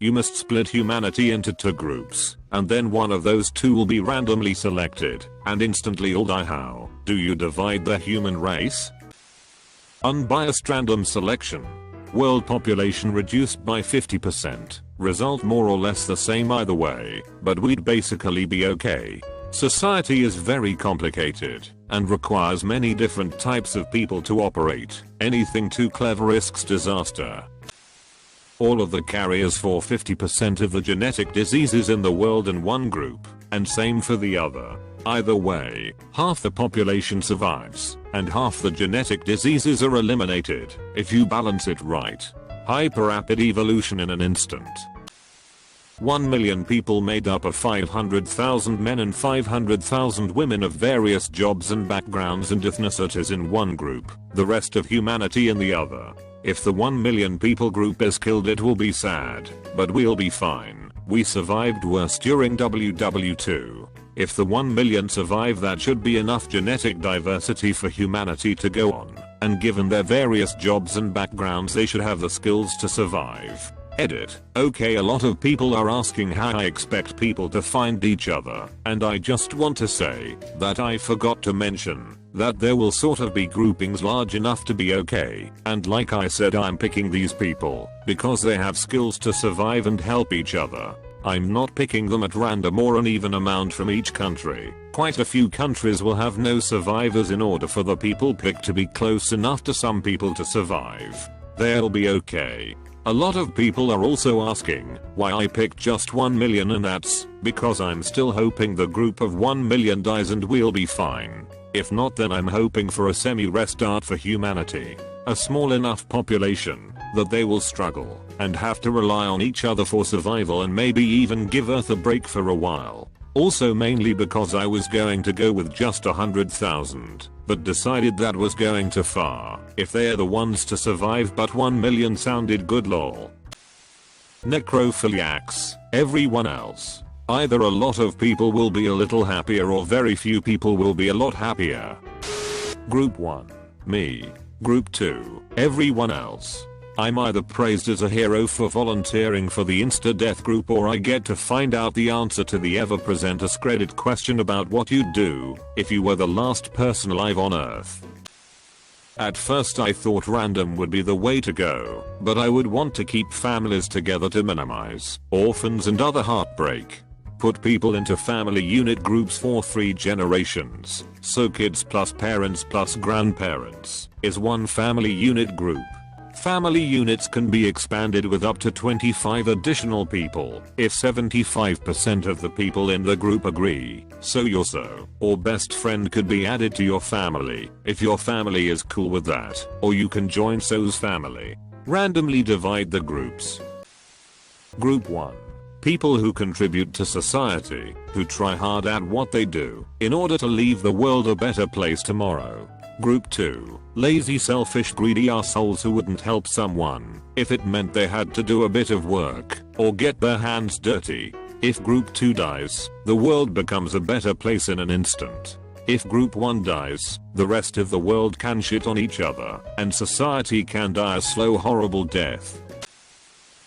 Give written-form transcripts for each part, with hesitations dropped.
You must split humanity into 2 groups, and then one of those 2 will be randomly selected, and instantly all die. How do you divide the human race? Unbiased random selection. World population reduced by 50%. Result more or less the same either way, but we'd basically be okay. Society is very complicated and requires many different types of people to operate. Anything too clever risks disaster. All of the carriers for 50% of the genetic diseases in the world in one group, and same for the other. Either way, half the population survives, and half the genetic diseases are eliminated, if you balance it right. Hyper-rapid evolution in an instant. 1 million people made up of 500,000 men and 500,000 women of various jobs and backgrounds and ethnicities in one group, the rest of humanity in the other. If the 1 million people group is killed, it will be sad, but we'll be fine. We survived worse during WW2. If the 1 million survive, that should be enough genetic diversity for humanity to go on, and given their various jobs and backgrounds, they should have the skills to survive. Edit. Okay, a lot of people are asking how I expect people to find each other, and I just want to say that I forgot to mention that there will sort of be groupings large enough to be okay, and like I said, I'm picking these people because they have skills to survive and help each other. I'm not picking them at random or an even amount from each country. Quite a few countries will have no survivors in order for the people picked to be close enough to some people to survive. They'll be okay. A lot of people are also asking why I picked just 1 million, and that's because I'm still hoping the group of 1 million dies and we'll be fine. If not, then I'm hoping for a semi-restart for humanity. A small enough population that they will struggle and have to rely on each other for survival, and maybe even give Earth a break for a while. Also mainly because I was going to go with just 100,000, but decided that was going too far if they are the ones to survive, but 1 million sounded good lol. Necrophiliacs. Everyone else. Either a lot of people will be a little happier or very few people will be a lot happier. Group 1. Me. Group 2. Everyone else. I'm either praised as a hero for volunteering for the insta-death group, or I get to find out the answer to the ever-present AskReddit question about what you'd do if you were the last person alive on Earth. At first I thought random would be the way to go, but I would want to keep families together to minimize orphans and other heartbreak. Put people into family unit groups for 3 generations, so kids plus parents plus grandparents is one family unit group. Family units can be expanded with up to 25 additional people if 75% of the people in the group agree. So your so or best friend could be added to your family if your family is cool with that, or you can join so's family. Randomly divide the groups. Group 1. People who contribute to society, who try hard at what they do in order to leave the world a better place tomorrow. Group 2. Lazy, selfish, greedy assholes who wouldn't help someone if it meant they had to do a bit of work or get their hands dirty. If Group 2 dies, the world becomes a better place in an instant. If Group 1 dies, the rest of the world can shit on each other, and society can die a slow, horrible death.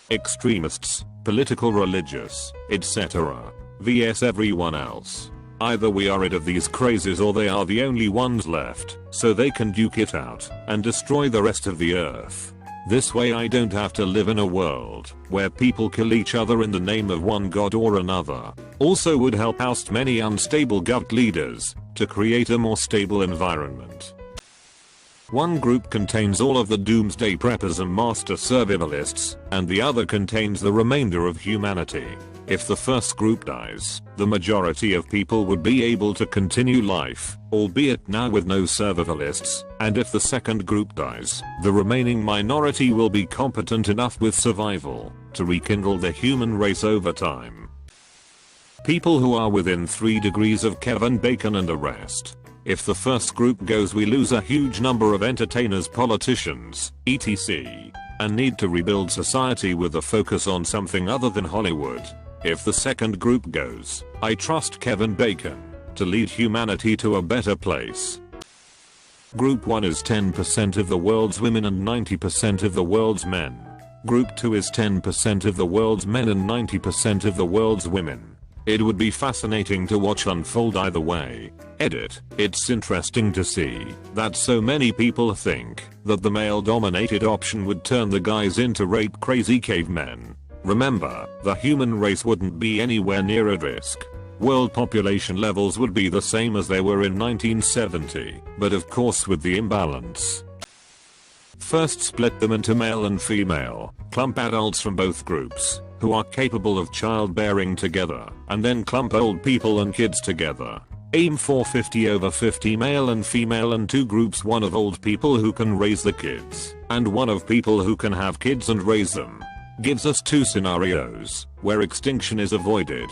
Extremists, political, religious, etc. vs everyone else. Either we are rid of these crazies or they are the only ones left, so they can duke it out and destroy the rest of the earth. This way I don't have to live in a world where people kill each other in the name of one god or another. Also would help oust many unstable govt leaders to create a more stable environment. One group contains all of the doomsday preppers and master survivalists, and the other contains the remainder of humanity. If the first group dies, the majority of people would be able to continue life, albeit now with no survivalists, and if the second group dies, the remaining minority will be competent enough with survival to rekindle the human race over time. People who are within 3 degrees of Kevin Bacon and arrest. If the first group goes, we lose a huge number of entertainers, politicians, etc., and need to rebuild society with a focus on something other than Hollywood. If the second group goes, I trust Kevin Bacon to lead humanity to a better place. Group 1 is 10% of the world's women and 90% of the world's men. Group 2 is 10% of the world's men and 90% of the world's women. It would be fascinating to watch unfold either way. Edit. It's interesting to see that so many people think that the male-dominated option would turn the guys into rape-crazy cavemen. Remember, the human race wouldn't be anywhere near at risk. World population levels would be the same as they were in 1970, but of course with the imbalance. First split them into male and female, clump adults from both groups, who are capable of childbearing together, and then clump old people and kids together. Aim for 50/50 male and female and 2 groups, one of old people who can raise the kids, and one of people who can have kids and raise them. Gives us 2 scenarios, where extinction is avoided.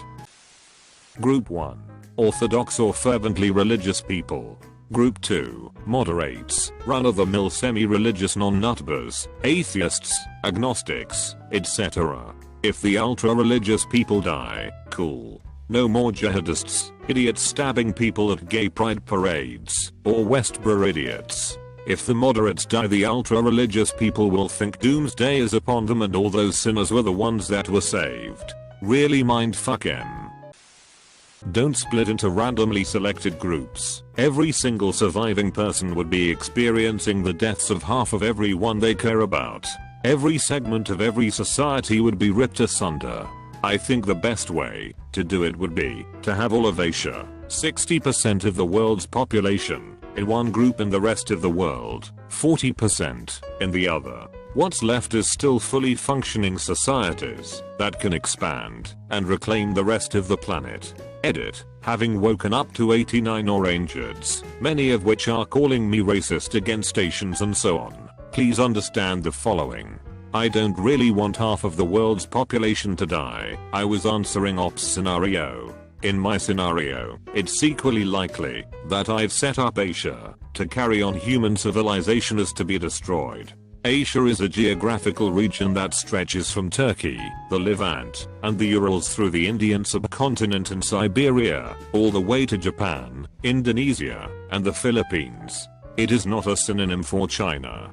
Group 1. Orthodox or fervently religious people. Group 2. Moderates, run-of-the-mill semi-religious non-nutbers, atheists, agnostics, etc. If the ultra-religious people die, cool. No more jihadists, idiots stabbing people at gay pride parades, or Westboro idiots. If the moderates die, the ultra-religious people will think doomsday is upon them and all those sinners were the ones that were saved. Really mindfuck 'em. Don't split into randomly selected groups. Every single surviving person would be experiencing the deaths of half of everyone they care about. Every segment of every society would be ripped asunder. I think the best way to do it would be to have all of Asia, 60% of the world's population, in one group and the rest of the world, 40%, in the other. What's left is still fully functioning societies that can expand and reclaim the rest of the planet. Edit. Having woken up to 89 orangers, many of which are calling me racist against Asians and so on, please understand the following. I don't really want half of the world's population to die. I was answering Ops scenario. In my scenario, it's equally likely that I've set up Asia to carry on human civilization as to be destroyed. Asia is a geographical region that stretches from Turkey, the Levant, and the Urals through the Indian subcontinent and Siberia, all the way to Japan, Indonesia, and the Philippines. It is not a synonym for China.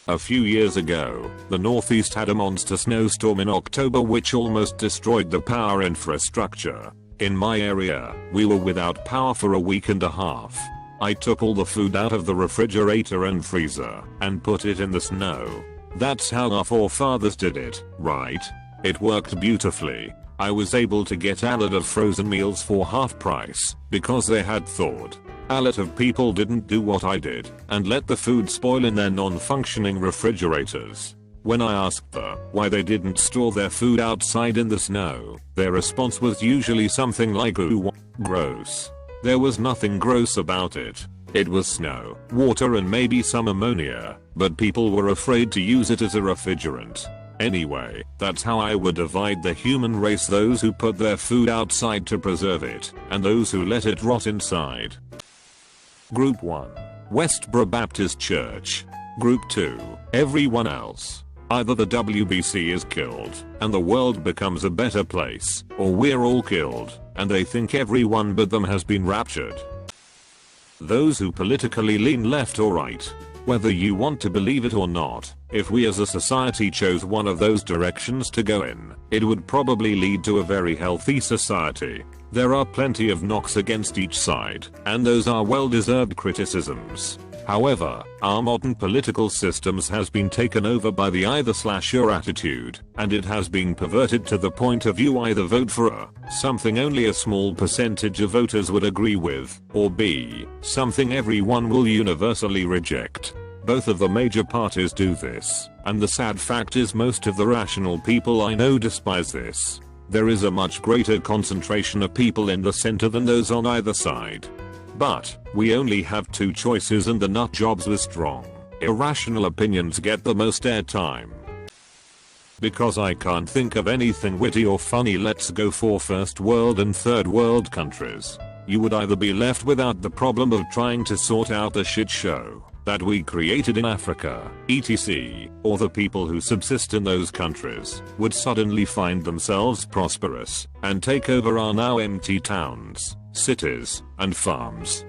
A few years ago, the Northeast had a monster snowstorm in October which almost destroyed the power infrastructure. In my area, we were without power for a week and a half. I took all the food out of the refrigerator and freezer and put it in the snow. That's how our forefathers did it, right? It worked beautifully. I was able to get a lot of frozen meals for half price because they had thought. A lot of people didn't do what I did and let the food spoil in their non-functioning refrigerators. When I asked them why they didn't store their food outside in the snow, their response was usually something like, "Ooh, gross." There was nothing gross about it. It was snow, water and maybe some ammonia, but people were afraid to use it as a refrigerant. Anyway, that's how I would divide the human race: those who put their food outside to preserve it, and those who let it rot inside. Group 1. Westboro Baptist Church. Group 2. Everyone else. Either the WBC is killed, and the world becomes a better place, or we're all killed, and they think everyone but them has been raptured. Those who politically lean left or right. Whether you want to believe it or not, if we as a society chose one of those directions to go in, it would probably lead to a very healthy society. There are plenty of knocks against each side, and those are well-deserved criticisms. However, our modern political systems has been taken over by the either/or attitude, and it has been perverted to the point of you either vote for A, something only a small percentage of voters would agree with, or B, something everyone will universally reject. Both of the major parties do this, and the sad fact is most of the rational people I know despise this. There is a much greater concentration of people in the center than those on either side. But, we only have 2 choices and the nut jobs were strong. Irrational opinions get the most airtime. Because I can't think of anything witty or funny, let's go for first world and third world countries. You would either be left without the problem of trying to sort out the shit show that we created in Africa, etc., or the people who subsist in those countries would suddenly find themselves prosperous and take over our now empty towns, cities, and farms.